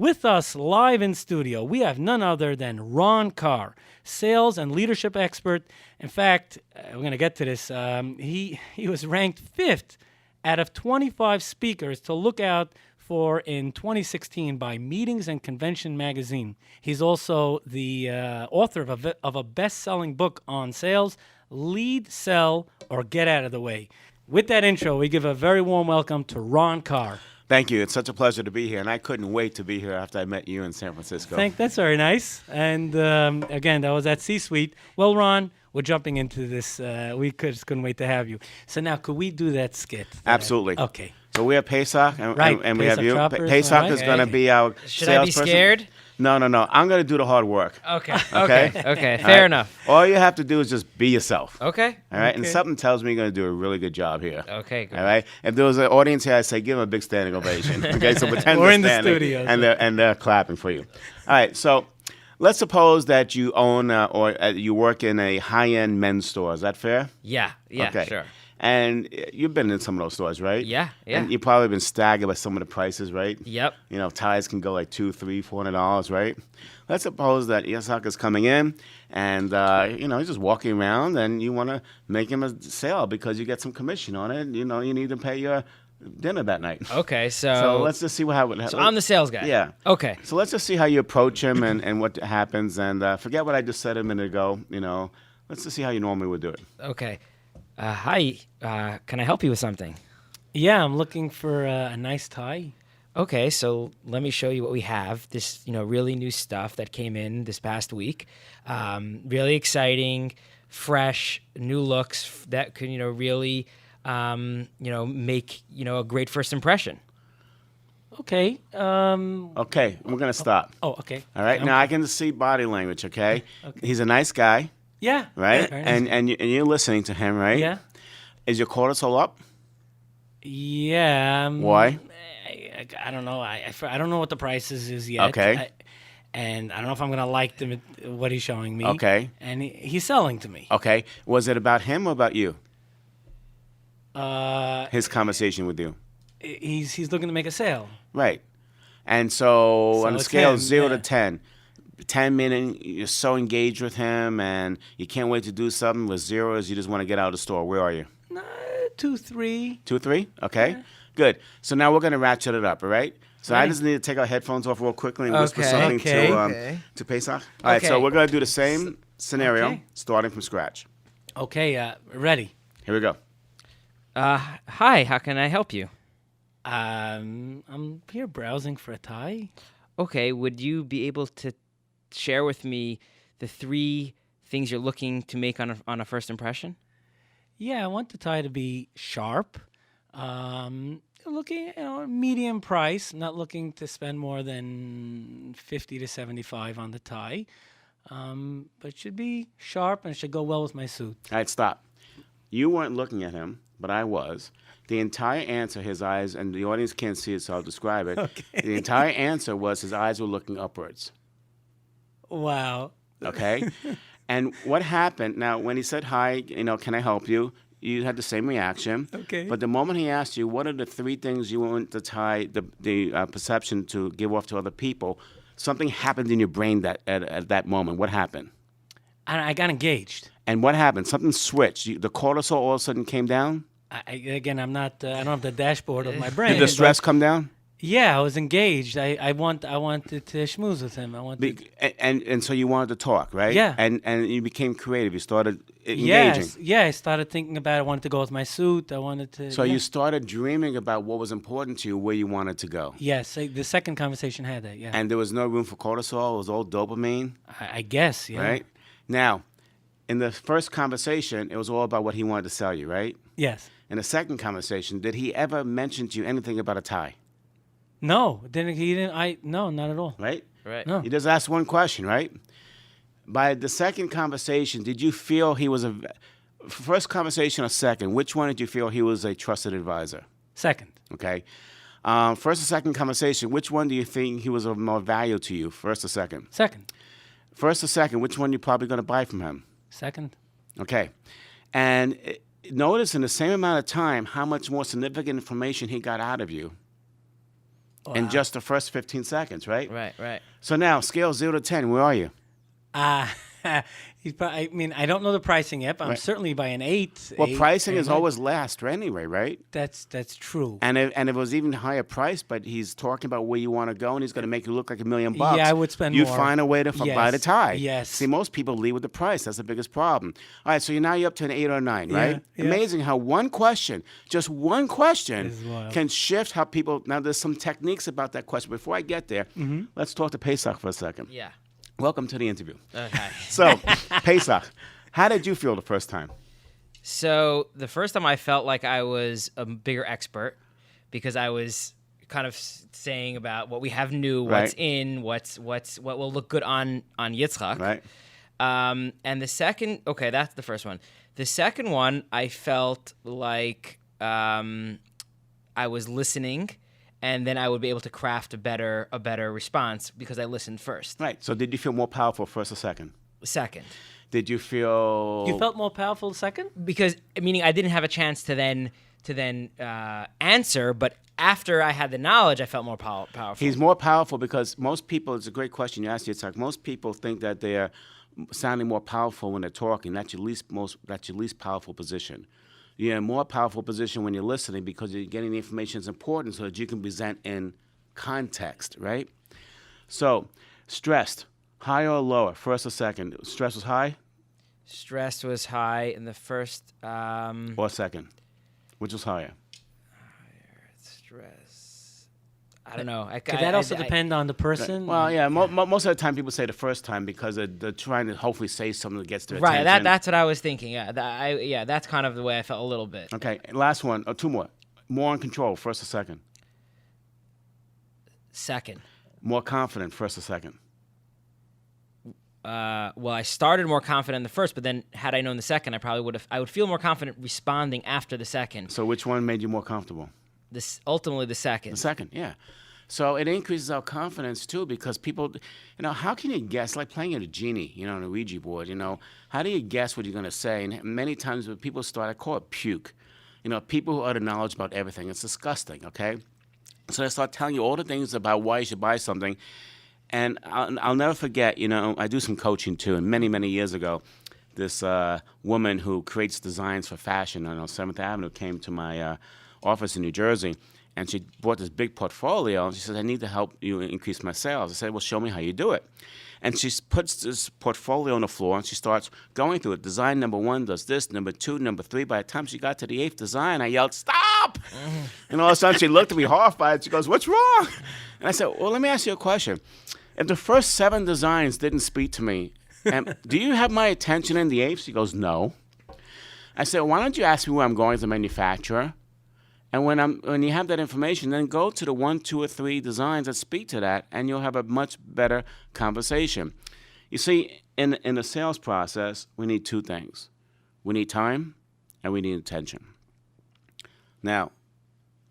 with us live in studio, we have none other than Ron Karr, sales and leadership expert. In fact, we're going to get to this. He was ranked 5th out of 25 speakers to look out for in 2016 by Meetings and Convention magazine. He's also the author of a best-selling book on sales, Lead, Sell, or Get Out of the Way. With that intro, we give a very warm welcome to Ron Karr. Thank you. It's such a pleasure to be here, and I couldn't wait to be here after I met you in San Francisco. That's very nice. And again, that was at C-Suite. Well, Ron, we're jumping into this. We just couldn't wait to have you. So now, could we do that skit? Absolutely. Okay. So we have Pesach, and we have Pesach you. Troppers, Pesach all right. is going to be our Should I be salesperson. scared? No. I'm going to do the hard work. Okay. Okay? Okay. All Fair right? enough. All you have to do is just be yourself. Okay. All right? And Okay. something tells me you're going to do a really good job here. Okay. Good. All right? If there was an audience here, I'd say give them a big standing ovation. Okay? So pretend We're they're in the standing, studio, and they're clapping for you. All right. So let's suppose that you own or you work in a high-end men's store. Is that fair? Yeah. Yeah. Okay. Sure. And you've been in some of those stores, right? Yeah. Yeah. And you've probably been staggered by some of the prices, right? Yep. You know, ties can go like $200, $300, $400, right? Let's suppose that Yitzchok is coming in and, he's just walking around and you want to make him a sale because you get some commission on it. You know, you need to pay your dinner that night. Okay. So let's just see what happens. So I'm the sales guy. Yeah. Okay. So let's just see how you approach him and what happens. And forget what I just said a minute ago. You know, let's just see how you normally would do it. Okay. Hi. Can I help you with something? Yeah, I'm looking for a nice tie. Okay, so let me show you what we have. This, really new stuff that came in this past week. Really exciting, fresh, new looks that could, really, make, a great first impression. Okay. Okay, we're going to stop. Oh, okay. All right, now I can see body language, okay? He's a nice guy, Yeah. right? Very nice. And you're listening to him, right? Yeah. Is your cortisol up? Yeah. Why? I don't know. I don't know what the prices is yet. Okay. And I don't know if I'm going to like what he's showing me. Okay. And he's selling to me. Okay. Was it about him or about you? His conversation with you. He's looking to make a sale. Right. And so on a it's scale him, of 0 yeah. to 10, 10 meaning you're so engaged with him and you can't wait to do something, with 0 is you just want to get out of the store. Where are you? 2, 3. 2, 3? Okay. Yeah. Good. So now we're going to ratchet it up, all right? So I Right. just need to take our headphones off real quickly and whisper Okay. something Okay. to Pesach. All right, so Okay. we're going to do the same scenario, Okay. starting from scratch. Okay, ready. Here we go. Hi, how can I help you? I'm here browsing for a tie. Okay, would you be able to share with me the 3 things you're looking to make on a first impression? Yeah, I want the tie to be sharp. Looking, medium price. Not looking to spend more than 50 to 75 on the tie. But it should be sharp and it should go well with my suit. All right, stop. You weren't looking at him, but I was. The entire answer, his eyes, and the audience can't see it, so I'll describe it. Okay. The entire answer was his eyes were looking upwards. Wow. Okay? And what happened, now, when he said, hi, can I help you? You had the same reaction. Okay. But the moment he asked you, what are the 3 things you want to tie the perception to give off to other people, something happened in your brain at that moment. What happened? And I got engaged. And what happened? Something switched. The cortisol all of a sudden came down? Again, I'm not. I don't have the dashboard of my brain. Did the stress come down? Yeah, I was engaged. I wanted to schmooze with him. I wanted. And so you wanted to talk, right? Yeah. And you became creative. You started engaging. Yes. Yeah, I started thinking about it. I wanted to go with my suit. I wanted to. So yeah. you started dreaming about what was important to you, where you wanted to go. Yes, the second conversation had that. Yeah. And there was no room for cortisol. It was all dopamine, I guess. Yeah. right? Now, in the first conversation, it was all about what he wanted to sell you, right? Yes. In the second conversation, did he ever mention to you anything about a tie, No, he didn't. No, not at all. right? Right. No. He just asked one question, right? By the second conversation, did you feel he was first conversation or second, which one did you feel he was a trusted advisor? Second. Okay. First or second conversation, which one do you think he was of more value to you, first or second? Second. First or second, which one you probably going to buy from him? Second. Okay. And notice in the same amount of time how much more significant information he got out of you. in just the first 15 seconds, right? Right. So now, scale 0 to 10, where are you? I mean, I don't know the pricing yet, but I'm Right. certainly by an 8. Well, 8, pricing 8, is 9. always last anyway, right? That's true. And if it was even higher price, but he's talking about where you want to go, and he's going to make you look like $1 million. Yeah, I would spend You'd more. find a way to buy the Yes, tie. yes. See, most people lead with the price. That's the biggest problem. All right, so now you're up to an 8 or 9, right? Yeah. Amazing how one question, just one question, Is wild. can shift how people. Now, there's some techniques about that question. Before I get there, let's talk to Pesach for a second. Yeah. Welcome to the interview. Okay. So, Pesach, how did you feel the first time? So the first time I felt like I was a bigger expert because I was kind of saying about what we have new, what's Right. in, what will look good on Yitzchok. Right. And the second, okay, that's the first one. The second one, I felt like I was listening, and then I would be able to craft a better response because I listened first. Right. So, did you feel more powerful first or second? Second. Did you feel? You felt more powerful second? Because meaning I didn't have a chance to then answer, but after I had the knowledge, I felt more powerful. He's more powerful because most people. It's a great question you asked, Yitzchok. Most people think that they're sounding more powerful when they're talking. That's your least powerful position. You're in a more powerful position when you're listening because you're getting the information that's important so that you can present in context, right? So, stressed, higher or lower, first or second? Stress was high Stress was high in the first or second? Which was higher? stress. I don't know. Could that also depend on the person? Well, yeah, most of the time people say the first time because they're trying to hopefully say something that gets their Right. attention. That's what I was thinking. Yeah. That's kind of the way I felt a little bit. Okay, last one. Oh, two more. More in control, first or second? Second. More confident, first or second? Well, I started more confident in the first, but then had I known the second, I would feel more confident responding after the second. So which one made you more comfortable? Ultimately the second. The second, yeah. So it increases our confidence too because people, how can you guess? Like playing at a genie, on a Ouija board, how do you guess what you're going to say? And many times when people start, I call it puke. People who utter knowledge about everything. It's disgusting, okay? So they start telling you all the things about why you should buy something. And I'll never forget, I do some coaching too. And many, many years ago, this woman who creates designs for fashion on 7th Avenue came to my office in New Jersey. And she bought this big portfolio. And she said, I need to help you increase my sales. I said, well, show me how you do it. And she puts this portfolio on the floor and she starts going through it. Design number 1 does this, number 2, number 3. By the time she got to the 8th design, I yelled, stop! And all of a sudden she looked at me horrified. She goes, what's wrong? And I said, well, let me ask you a question. If the first 7 designs didn't speak to me, do you have my attention in the 8th? She goes, no. I said, why don't you ask me where I'm going as a manufacturer? And when you have that information, then go to the 1, 2, or 3 designs that speak to that, and you'll have a much better conversation. You see, in the sales process, we need 2 things. We need time, and we need attention. Now,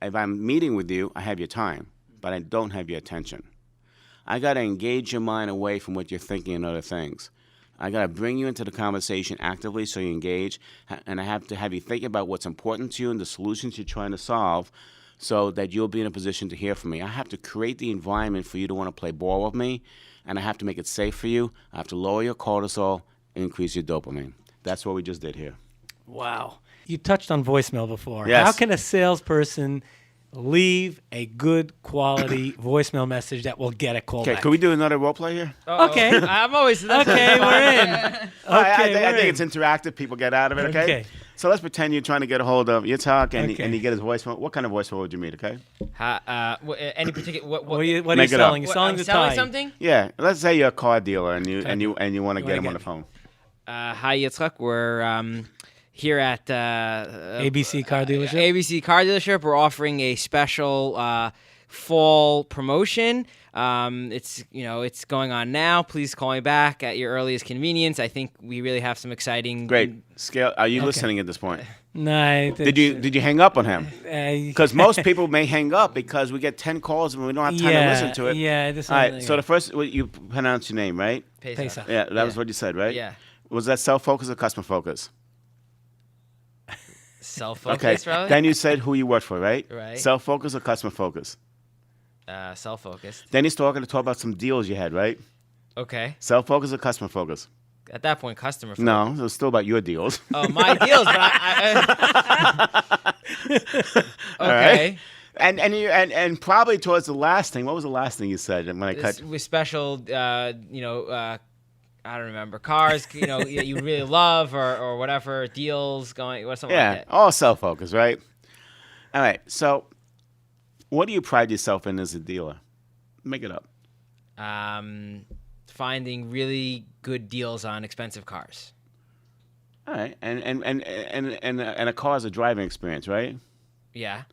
if I'm meeting with you, I have your time, but I don't have your attention. I got to engage your mind away from what you're thinking and other things. I got to bring you into the conversation actively so you engage, and I have to have you think about what's important to you and the solutions you're trying to solve so that you'll be in a position to hear from me. I have to create the environment for you to want to play ball with me, and I have to make it safe for you. I have to lower your cortisol and increase your dopamine. That's what we just did here. Wow. You touched on voicemail before. Yes. How can a salesperson leave a good quality voicemail message that will get a call Okay, back? could we do another role play here? Okay. I'm always Okay, we're in. I we're think in. it's interactive. People get out of it, okay? Okay. So let's pretend you're trying to get a hold of Yitzchok and Okay. and you get his voicemail. What kind of voicemail would you meet, okay? Any particular what What are you Make it up. selling? You're selling I'm the selling tie. something? Yeah, let's say you're a car dealer and you want to get wanna him on get- the phone. Hi Yitzchok, we're here at ABC car dealership. ABC Car Dealership. We're offering a special fall promotion. It's going on now. Please call me back at your earliest convenience. I think we really have some exciting. Great. Scale. Are you listening at this point? No. Did you hang up on him? Because Because most people may hang up because we get 10 calls and we don't have time to listen to it. Yeah. This All right. So the first, you pronounce your name, right? Pesach. Yeah, that was what you said, right? Yeah. Was that self-focus or customer focus? Self-focus, Okay. probably. Then you said who you worked for, right? Right. Self-focus or customer focus? self-focused. Then he's talking to talk about some deals you had, right? Okay. Self-focused or customer focused? At that point, customer focused. No, it was still about your deals. Oh, my deals. But okay. Right. And probably towards the last thing. What was the last thing you said when I cut? With special, I don't remember, cars, you really love or whatever, deals going, or something like that. All self-focused, right? All right. So, what do you pride yourself in as a dealer? Make it up. Finding really good deals on expensive cars. All right. And a car is a driving experience, right? Yeah.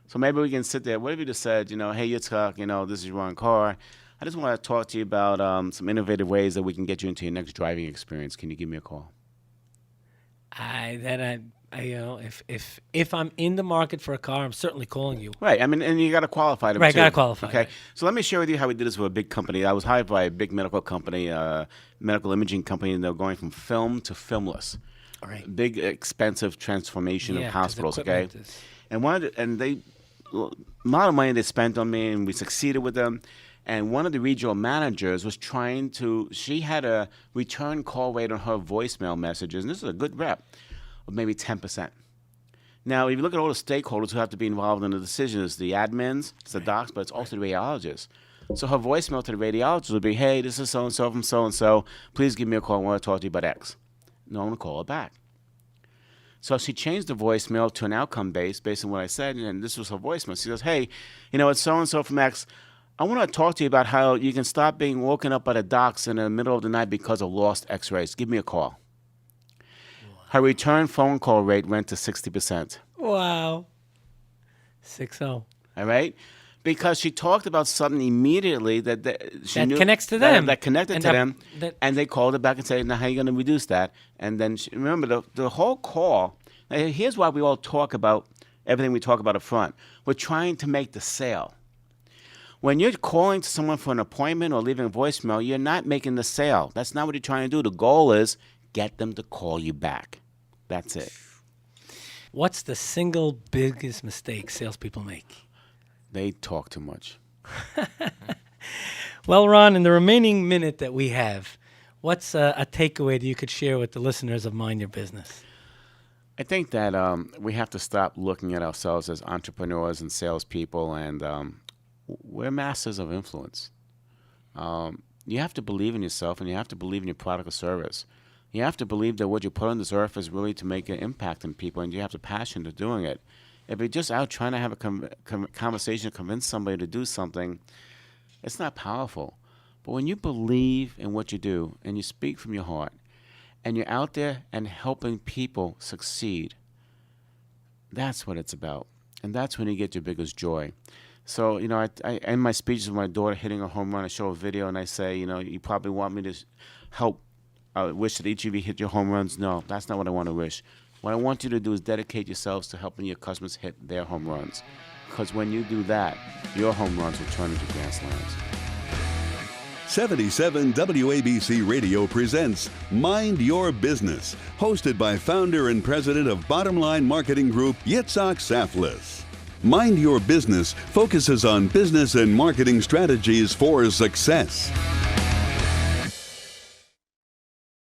So maybe we can sit there. What if you just said, hey, Yitzchok, this is Ron Karr. I just want to talk to you about some innovative ways that we can get you into your next driving experience. Can you give me a call? If I'm in the market for a car, I'm certainly calling you. Right. I mean, and you got to qualify them Right, too. got to qualify. Okay. Right. So let me share with you how we did this with a big company. I was hired by a big medical company, medical imaging company, and they're going from film to filmless. All right. Big, expensive transformation of 'cause hospitals. Okay. equipment is- And a lot of money they spent on me, and we succeeded with them. And one of the regional managers was she had a return call rate on her voicemail messages, and this is a good rep, of maybe 10%. Now, if you look at all the stakeholders who have to be involved in the decisions, the admins, it's the docs, but it's also the radiologists. So her voicemail to the radiologist would be, hey, this is so-and-so from so-and-so. Please give me a call. I want to talk to you about X. No one will call her back. So she changed the voicemail to an outcome-based based on what I said, and this was her voicemail. She goes, hey, it's so-and-so from X. I want to talk to you about how you can stop being woken up by the docs in the middle of the night because of lost X-rays. Give me a call. Her return phone call rate went to 60%. Wow. 6-0. All right? Because she talked about something immediately that she knew connects to them. That connected And to them. and they called her back and said, now how are you going to reduce that? And then, remember, the whole call, here's why we all talk about everything we talk about up front. We're trying to make the sale. When you're calling to someone for an appointment or leaving a voicemail, you're not making the sale. That's not what you're trying to do. The goal is get them to call you back. That's it. What's the single biggest mistake salespeople make? They talk too much. Well, Ron, in the remaining minute that we have, what's a takeaway that you could share with the listeners of Mind Your Business? I think that we have to stop looking at ourselves as entrepreneurs and salespeople, and we're masters of influence. You have to believe in yourself, and you have to believe in your product or service. You have to believe that what you put on this earth is really to make an impact on people, and you have the passion to doing it. If you're just out trying to have a conversation to convince somebody to do something, it's not powerful. But when you believe in what you do, and you speak from your heart, and you're out there and helping people succeed, that's what it's about. And that's when you get your biggest joy. So, I end my speeches with my daughter hitting a home run. I show a video, and I say, you probably want me to help. I wish that each of you hit your home runs. No, that's not what I want to wish. What I want you to do is dedicate yourselves to helping your customers hit their home runs. Because when you do that, your home runs will turn into grand slams. 77 WABC Radio presents Mind Your Business, hosted by founder and president of Bottom Line Marketing Group, Yitzchok Saftlas. Mind Your Business focuses on business and marketing strategies for success.